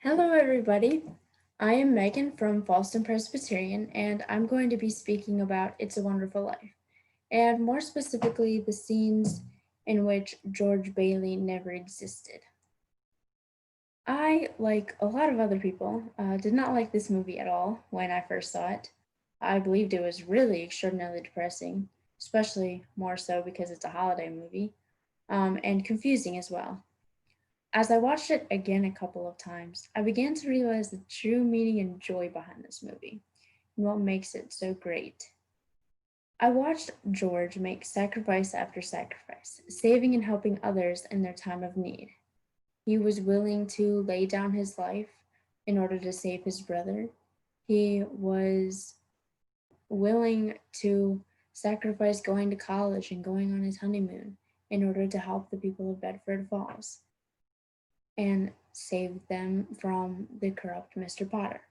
Hello, everybody. I am Megan from Falston Presbyterian, and I'm going to be speaking about It's a Wonderful Life, and more specifically, the scenes in which George Bailey never existed. I, like a lot of other people, did not like this movie at all when I first saw it. I believed it was really extraordinarily depressing, especially more so because it's a holiday movie, and confusing as well. As I watched it again a couple of times, I began to realize the true meaning and joy behind this movie and what makes it so great. I watched George make sacrifice after sacrifice, saving and helping others in their time of need. He was willing to lay down his life in order to save his brother. He was willing to sacrifice going to college and going on his honeymoon in order to help the people of Bedford Falls and save them from the corrupt Mr. Potter.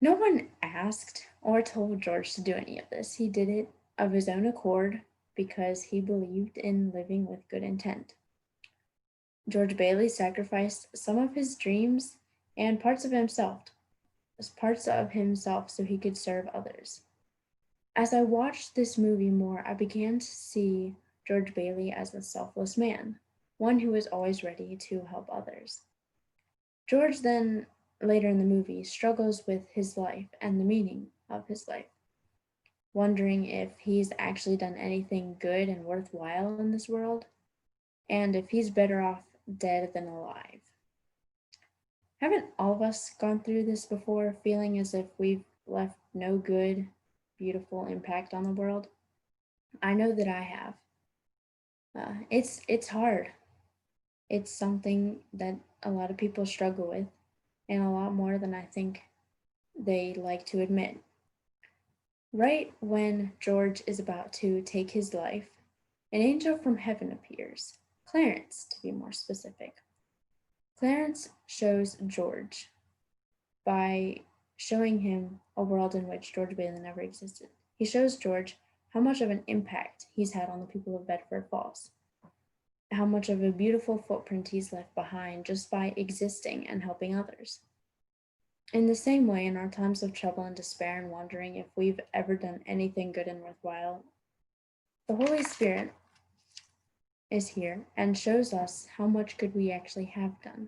No one asked or told George to do any of this. He did it of his own accord because he believed in living with good intent. George Bailey sacrificed some of his dreams and parts of himself so he could serve others. As I watched this movie more, I began to see George Bailey as a selfless man, one who was always ready to help others. George then, later in the movie, struggles with his life and the meaning of his life, wondering if he's actually done anything good and worthwhile in this world, and if he's better off dead than alive. Haven't all of us gone through this before, feeling as if we've left no good, beautiful impact on the world? I know that I have. It's hard. It's something that a lot of people struggle with, and a lot more than I think they like to admit. Right when George is about to take his life, an angel from heaven appears, Clarence to be more specific. Clarence shows George by showing him a world in which George Bailey never existed. He shows George how much of an impact he's had on the people of Bedford Falls, how much of a beautiful footprint he's left behind just by existing and helping others. In the same way, in our times of trouble and despair and wondering if we've ever done anything good and worthwhile, the Holy Spirit is here and shows us how much good we actually have done,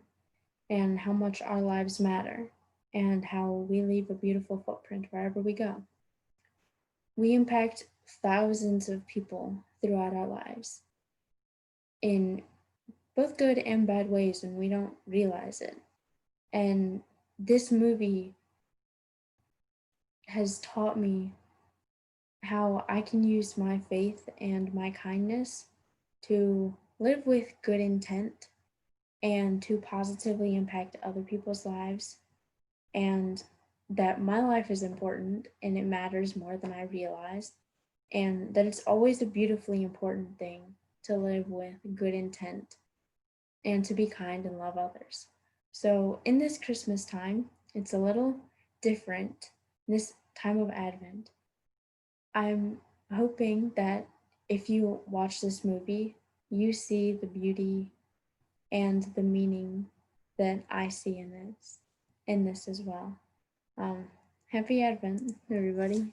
and how much our lives matter, and how we leave a beautiful footprint wherever we go. We impact thousands of people throughout our lives in both good and bad ways, and we don't realize it. And this movie has taught me how I can use my faith and my kindness to live with good intent and to positively impact other people's lives, and that my life is important and it matters more than I realized, and that it's always a beautifully important thing to live with good intent and to be kind and love others. So, in this Christmas time, it's a little different, this time of Advent. I'm hoping that if you watch this movie, you see the beauty and the meaning that I see in this as well. Happy Advent, everybody.